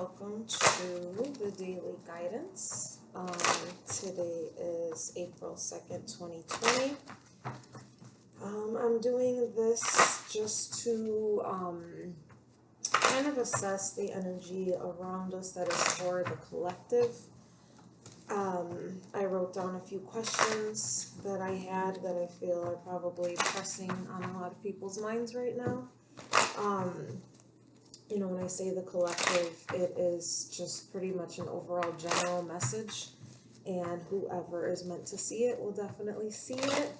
welcome to the daily guidance. Today is April 2nd, 2020. I'm doing this just to kind of assess the energy around us that is for the collective. I wrote down a few questions that I had that I feel are probably pressing on a lot of people's minds right now. When I say the collective, it is just pretty much an overall general message, and whoever is meant to see it will definitely see it.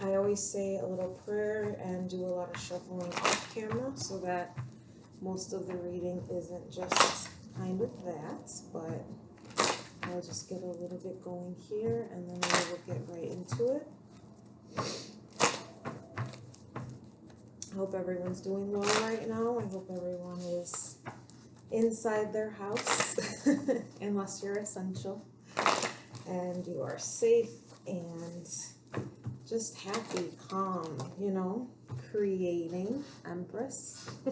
I always say a little prayer and do a lot of shuffling off camera so that most of the reading isn't just kind of that, but I'll just get a little bit going here and then we will get right into it. I hope everyone's doing well right now. I hope everyone is inside their house, unless you're essential, and you are safe and just happy, calm, creating, Empress. I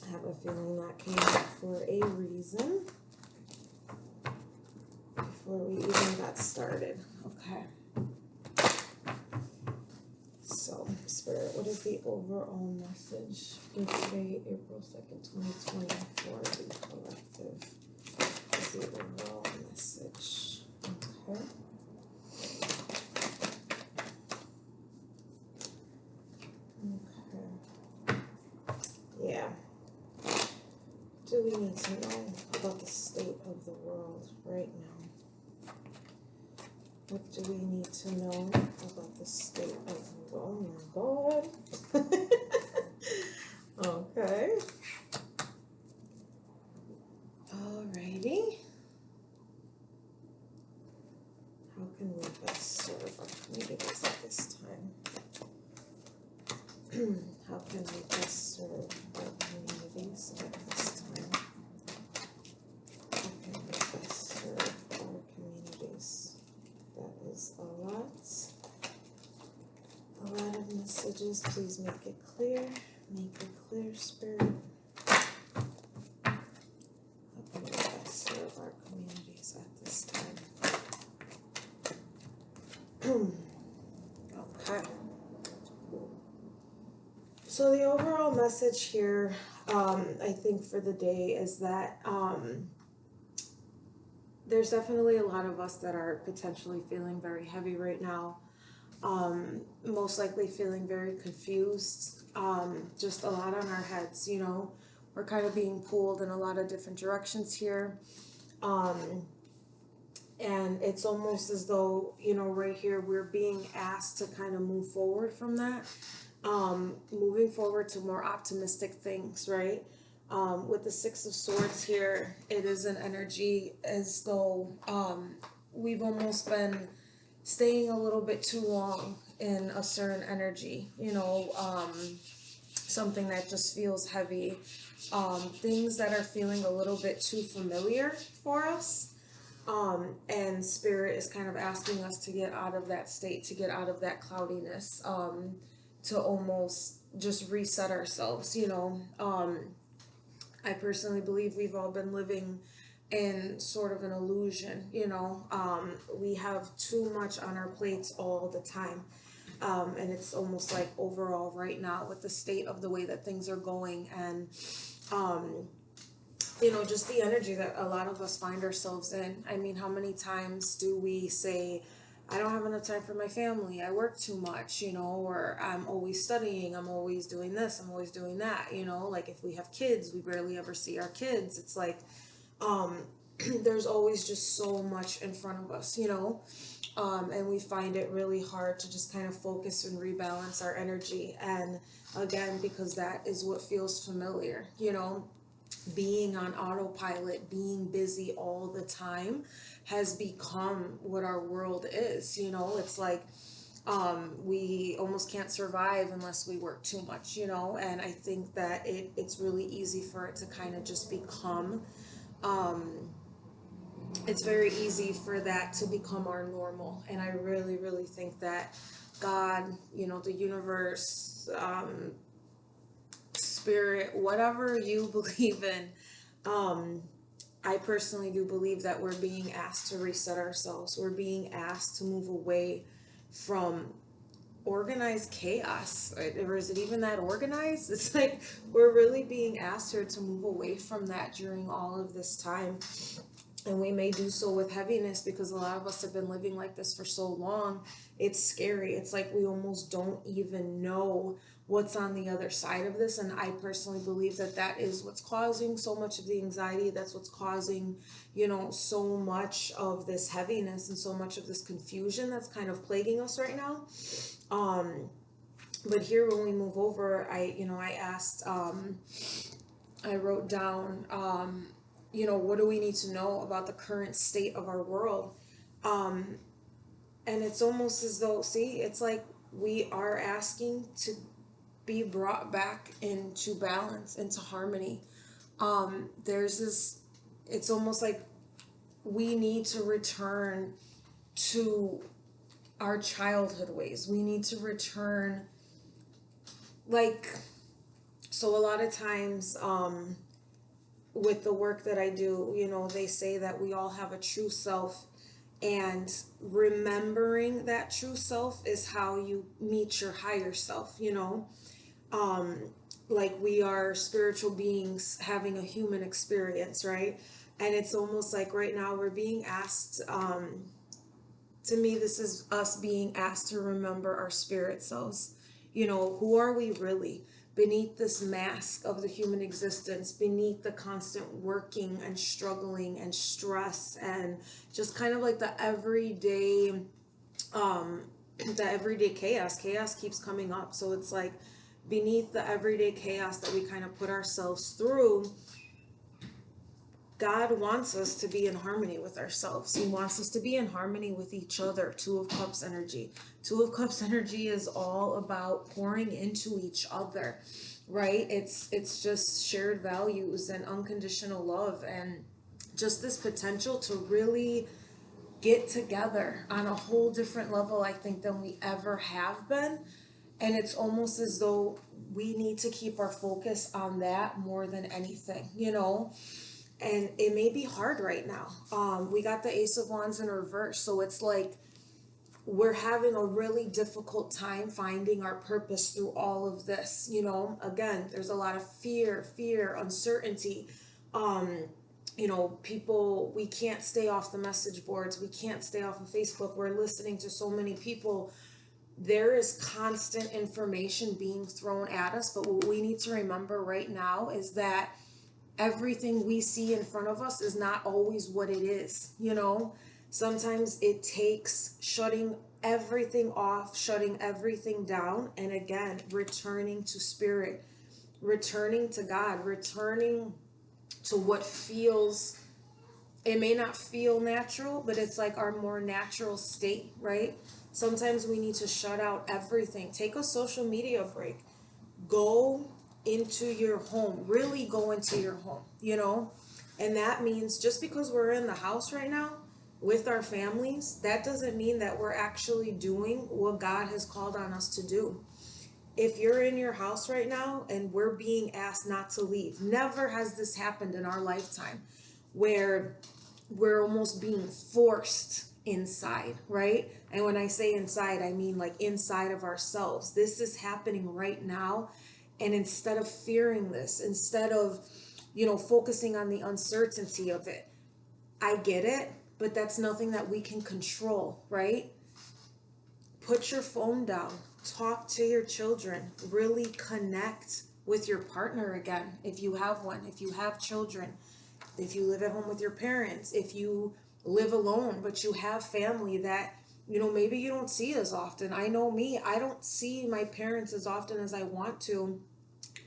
have a feeling that came up for a reason before we even got started. Okay. So, Spirit, what is the overall message for today, April 2nd, 2020, for the collective? What is the overall message? Okay. Yeah. Do we need to know about the state of the world right now? What do we need to know about the state of the world? Oh my God. Okay. Alrighty. How can we best serve our communities at this time? How can we best serve our communities at this time? How can we best serve our communities? That is a lot of messages. Please make it clear. Make it clear, Spirit. How can we best serve our communities at this time? Okay. So the overall message here, I think for the day is that there's definitely a lot of us that are potentially feeling very heavy right now. Most likely feeling very confused. Just a lot on our heads, We're kind of being pulled in a lot of different directions here. And it's almost as though, right here, we're being asked to kind of move forward from that. Moving forward to more optimistic things, right? With the Six of Swords here, it is an energy as though we've almost been staying a little bit too long in a certain energy, something that just feels heavy, things that are feeling a little bit too familiar for us. And Spirit is kind of asking us to get out of that state, to get out of that cloudiness, to almost just reset ourselves, I personally believe we've all been living in sort of an illusion, we have too much on our plates all the time. And it's almost like overall right now with the state of the way that things are going and, just the energy that a lot of us find ourselves in. I mean, how many times do we say, I don't have enough time for my family, I work too much, or I'm always studying, I'm always doing this, I'm always doing that, like if we have kids, we barely ever see our kids. It's like, there's always just so much in front of us, and we find it really hard to just kind of focus and rebalance our energy. And again, because that is what feels familiar, being on autopilot, being busy all the time has become what our world is. It's like we almost can't survive unless we work too much, and I think that it's really easy for it to kind of just become it's very easy for that to become our normal. And I really, really think that God, the universe, spirit, whatever you believe in, um, I personally do believe that we're being asked to reset ourselves. We're being asked to move away from organized chaos. Or is it even that organized? It's like we're really being asked here to move away from that during all of this time. And we may do so with heaviness because a lot of us have been living like this for so long. It's scary. It's like we almost don't even know what's on the other side of this. And I personally believe that that is what's causing so much of the anxiety. That's what's causing, so much of this heaviness and so much of this confusion that's kind of plaguing us right now. But here when we move over, I asked, I wrote down, what do we need to know about the current state of our world? Um, and it's almost as though, see, it's like we are asking to be brought back into balance, into harmony. There's this, it's almost like we need to return to our childhood ways. We need to return, like, so a lot of times, with the work that I do, they say that we all have a true self, and remembering that true self is how you meet your higher self, um, like we are spiritual beings having a human experience, right? And it's almost like right now we're being asked, to me, this is us being asked to remember our spirit selves. Who are we really? Beneath this mask of the human existence, beneath the constant working and struggling and stress and just kind of like um, the everyday chaos keeps coming up. So it's like beneath the everyday chaos that we kind of put ourselves through, God wants us to be in harmony with ourselves. He wants us to be in harmony with each other. Two of Cups energy. Two of Cups energy is all about pouring into each other, right? It's just shared values and unconditional love and just this potential to really get together on a whole different level, I think, than we ever have been. And it's almost as though we need to keep our focus on that more than anything, and it may be hard right now. We got the Ace of Wands in reverse, so it's like we're having a really difficult time finding our purpose through all of this. Again, there's a lot of fear, uncertainty. Um, People, we can't stay off the message boards, we can't stay off of Facebook. We're listening to so many people. There is constant information being thrown at us, but what we need to remember right now is that everything we see in front of us is not always what it is. Sometimes it takes shutting everything off, shutting everything down, and again returning to spirit, returning to God, returning to what feels, it may not feel natural, but it's like our more natural state, right? Sometimes we need to shut out everything, take a social media break, go into your home, really go into your home, And that means just because we're in the house right now with our families, that doesn't mean that we're actually doing what God has called on us to do. If you're in your house right now and we're being asked not to leave, never has this happened in our lifetime where we're almost being forced inside, right? And when I say inside, I mean like inside of ourselves. This is happening right now. And instead of fearing this, instead of, focusing on the uncertainty of it, I get it, but that's nothing that we can control, right? Put your phone down, talk to your children, really connect with your partner again. If you have one, if you have children, if you live at home with your parents, if you live alone, but you have family that, maybe you don't see as often. I know me, I don't see my parents as often as I want to.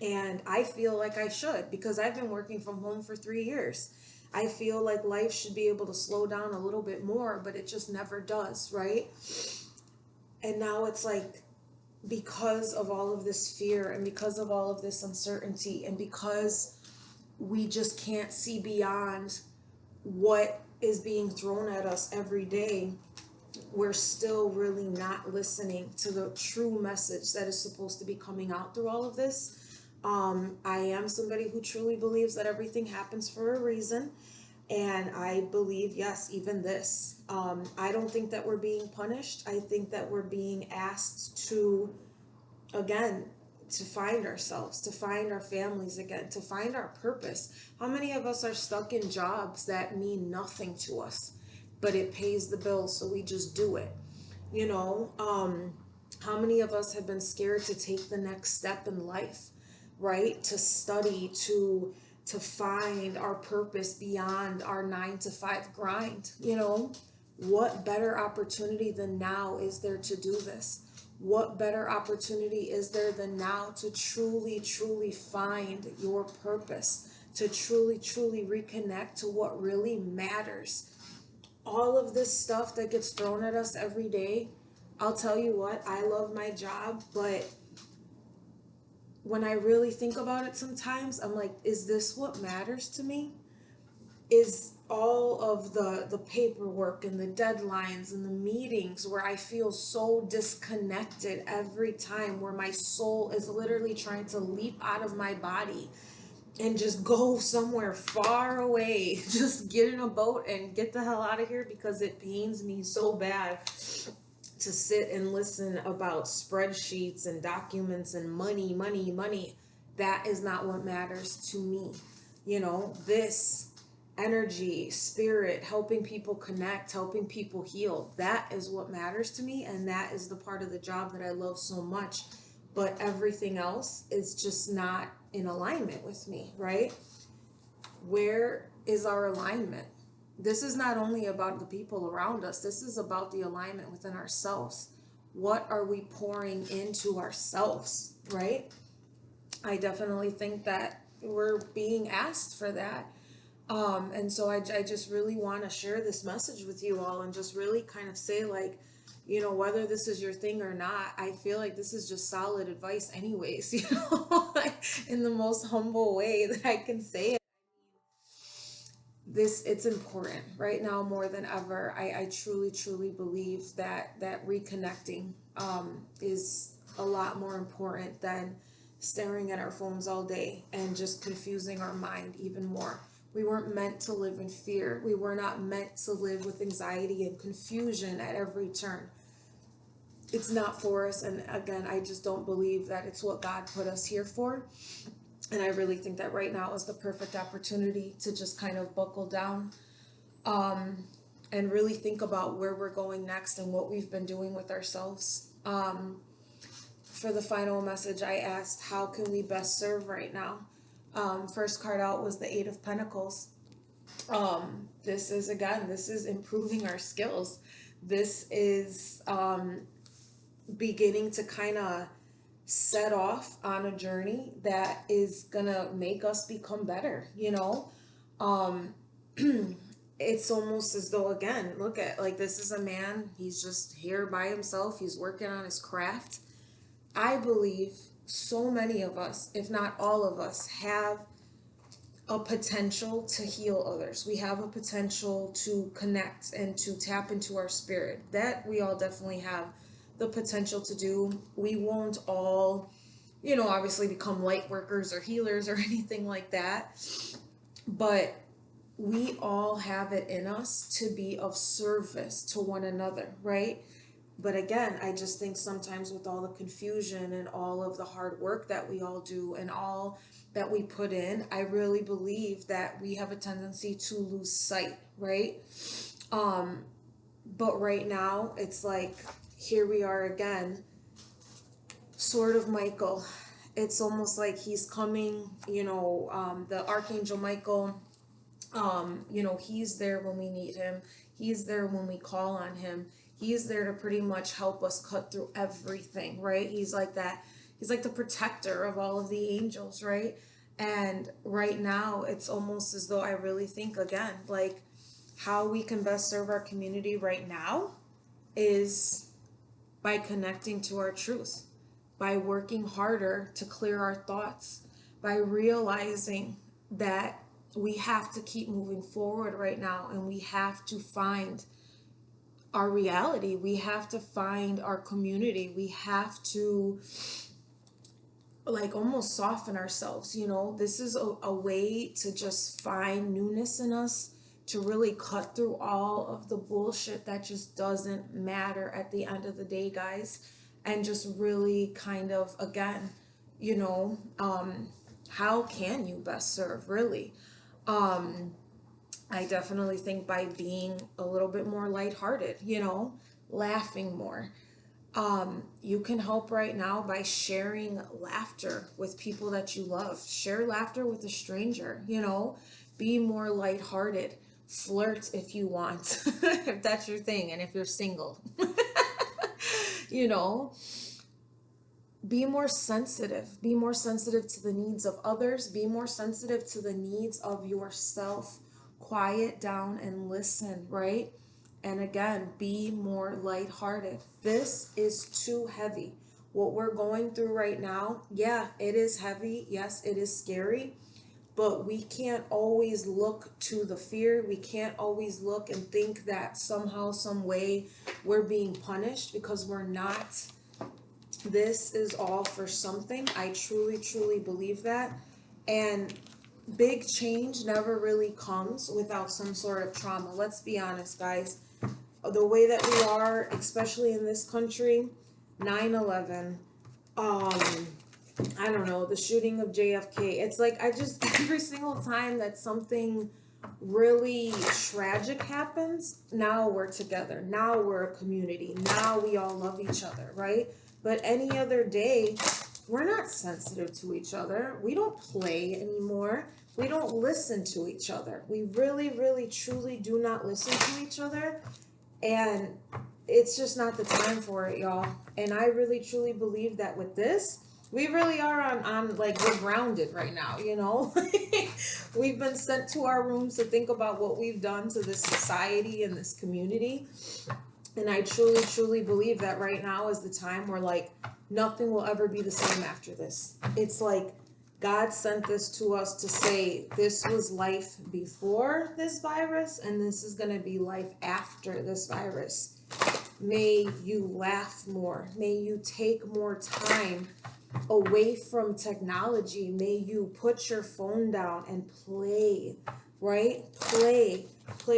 And I feel like I should because I've been working from home for 3 years. I feel like life should be able to slow down a little bit more, but it just never does, right? And now it's like, because of all of this fear and because of all of this uncertainty and because we just can't see beyond what is being thrown at us every day, we're still really not listening to the true message that is supposed to be coming out through all of this. I am somebody who truly believes that everything happens for a reason. And I believe, yes, even this. I don't think that we're being punished. I think that we're being asked to, again, to find ourselves, to find our families again, to find our purpose. How many of us are stuck in jobs that mean nothing to us, but it pays the bills, so we just do it? You know, how many of us have been scared to take the next step in life, right? To study, to find our purpose beyond our 9 to 5 grind. You know, what better opportunity than now is there to do this? What better opportunity is there than now to truly, truly find your purpose, to truly, truly reconnect to what really matters? All of this stuff that gets thrown at us every day, I'll tell you what, I love my job, but when I really think about it sometimes, I'm like, is this what matters to me? Is all of the paperwork and the deadlines and the meetings where I feel so disconnected every time, where my soul is literally trying to leap out of my body and just go somewhere far away, just get in a boat and get the hell out of here, because it pains me so bad to sit and listen about spreadsheets and documents and money, money, money. That is not what matters to me. You know, this energy, spirit, helping people connect, helping people heal, that is what matters to me. And that is the part of the job that I love so much. But everything else is just not in alignment with me, right? Where is our alignment? This is not only about the people around us, this is about the alignment within ourselves. What are we pouring into ourselves, right? I definitely think that we're being asked for that. And so I just really want to share this message with you all and just really kind of say, like, you know, whether this is your thing or not, I feel like this is just solid advice anyways, you know, like, in the most humble way that I can say it. It's important right now more than ever. I truly, truly believe that reconnecting is a lot more important than staring at our phones all day and just confusing our mind even more. We weren't meant to live in fear. We were not meant to live with anxiety and confusion at every turn. It's not for us. And again, I just don't believe that it's what God put us here for. And I really think that right now is the perfect opportunity to just kind of buckle down, and really think about where we're going next and what we've been doing with ourselves. For the final message, I asked, how can we best serve right now? First card out was the Eight of Pentacles. This is improving our skills. This is beginning to kind of set off on a journey that is gonna make us become better, you know. um it's almost as though, again, look at, like, this is a man, he's just here by himself, he's working on his craft. I believe so many of us, if not all of us, have a potential to heal others. We have a potential to connect and to tap into our spirit. That we all definitely have the potential to do. We won't all, you know, obviously become light workers or healers or anything like that, but we all have it in us to be of service to one another, right? But again, I just think sometimes with all the confusion and all of the hard work that we all do and all that we put in, I really believe that we have a tendency to lose sight, right? But right now, it's like, here we are again, sort of Michael. It's almost like he's coming, you know, the Archangel Michael, you know, he's there when we need him. He's there when we call on him. He's there to pretty much help us cut through everything, right? He's like that. He's like the protector of all of the angels, right? And right now, it's almost as though I really think, again, like, how we can best serve our community right now is by connecting to our truth, by working harder to clear our thoughts, by realizing that we have to keep moving forward right now, and we have to find our reality. We have to find our community. We have to like almost soften ourselves, you know. This is a way to just find newness in us, to really cut through all of the bullshit that just doesn't matter at the end of the day, guys, and just really kind of, again, you know, how can you best serve, really? um I definitely think by being a little bit more lighthearted, you know, laughing more. You can help right now by sharing laughter with people that you love. Share laughter with a stranger, you know, be more lighthearted. Flirt if you want, if that's your thing, and if you're single, you know, be more sensitive to the needs of others, be more sensitive to the needs of yourself. Quiet down and listen, right? And again, be more lighthearted. This is too heavy. What we're going through right now, yeah, it is heavy. Yes, it is scary, but we can't always look to the fear. We can't always look and think that somehow, some way we're being punished, because we're not. This is all for something. I truly, truly believe that. And big change never really comes without some sort of trauma. Let's be honest, guys. The way that we are, especially in this country, 9/11, I don't know, the shooting of JFK. It's like, I just, every single time that something really tragic happens, now we're together. Now we're a community. Now we all love each other, right? But any other day, we're not sensitive to each other. We don't play anymore. We don't listen to each other. We really, really, truly do not listen to each other. And it's just not the time for it, y'all. And I really, truly believe that with this, we really are on like, we're grounded right now, you know? We've been sent to our rooms to think about what we've done to this society and this community. And I truly, truly believe that right now is the time where, like, nothing will ever be the same after this. It's like God sent this to us to say this was life before this virus, and this is going to be life after this virus. May you laugh more. May you take more time away from technology. May you put your phone down and play, right? Play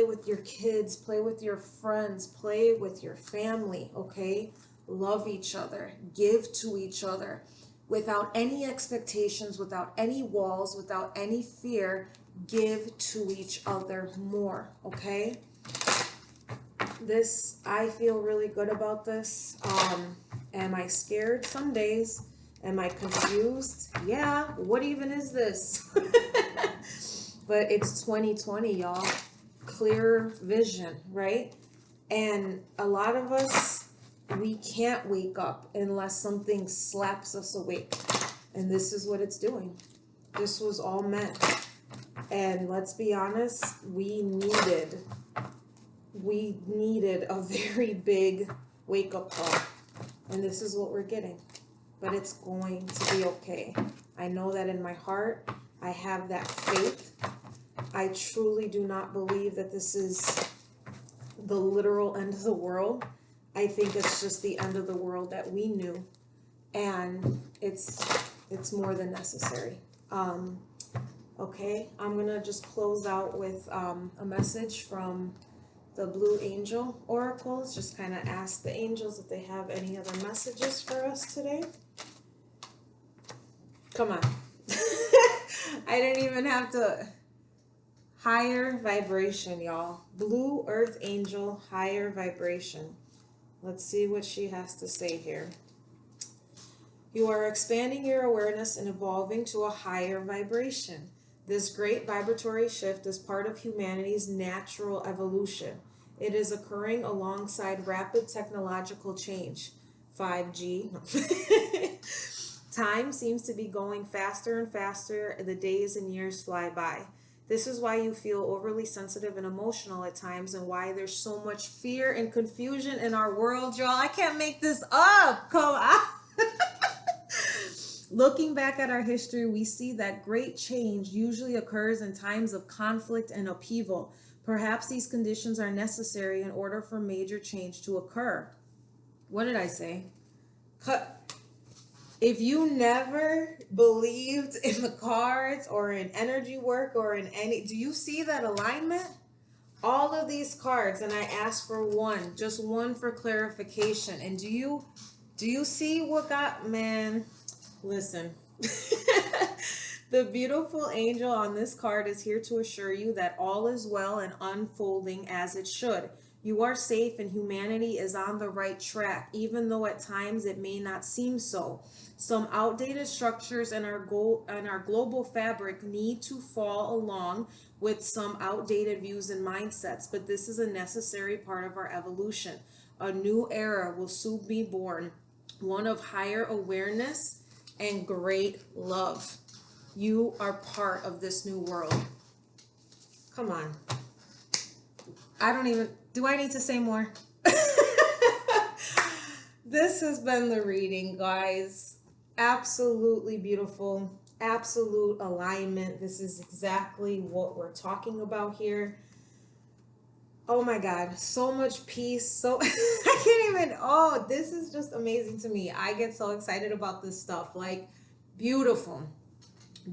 with your kids, play with your friends, play with your family, okay? Love each other, give to each other without any expectations, without any walls, without any fear. Give to each other more, okay? This, I feel really good about this. Am I scared some days? Am I confused? Yeah, what even is this? But it's 2020, y'all. Clear vision, right? And a lot of us, we can't wake up unless something slaps us awake. And this is what it's doing. This was all meant. And let's be honest, we needed a very big wake-up call. And this is what we're getting. But it's going to be okay. I know that in my heart. I have that faith. I truly do not believe that this is the literal end of the world. I think it's just the end of the world that we knew. And it's more than necessary. Okay, I'm going to just close out with a message from the Blue Angel Oracles. Just kind of ask the angels if they have any other messages for us today. Come on. I didn't even have to. Higher vibration, y'all. Blue Earth Angel, higher vibration. Let's see what she has to say here. You are expanding your awareness and evolving to a higher vibration. This great vibratory shift is part of humanity's natural evolution. It is occurring alongside rapid technological change. 5G. Time seems to be going faster and faster. The days and years fly by. This is why you feel overly sensitive and emotional at times, and why there's so much fear and confusion in our world, y'all. I can't make this up. Come on. Looking back at our history, we see that great change usually occurs in times of conflict and upheaval. Perhaps these conditions are necessary in order for major change to occur. What did I say? If you never believed in the cards or in energy work or in any, do you see that alignment? All of these cards, and I asked for one, just one for clarification. And do you see what got, man? Listen. The beautiful angel on this card is here to assure you that all is well and unfolding as it should. You are safe and humanity is on the right track, even though at times it may not seem so. Some outdated structures in our global fabric need to fall along with some outdated views and mindsets, but this is a necessary part of our evolution. A new era will soon be born, one of higher awareness and great love. You are part of this new world. Come on. Do I need to say more? This has been the reading, guys. Absolutely beautiful. Absolute alignment. This is exactly what we're talking about here. Oh my God, so much peace. So I can't even, oh, this is just amazing to me. I get so excited about this stuff. Like, beautiful,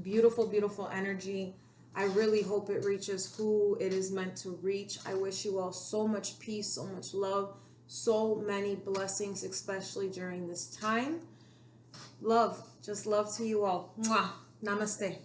beautiful, beautiful energy. I really hope it reaches who it is meant to reach. I wish you all so much peace, so much love, so many blessings, especially during this time. Love, just love to you all. Mwah. Namaste.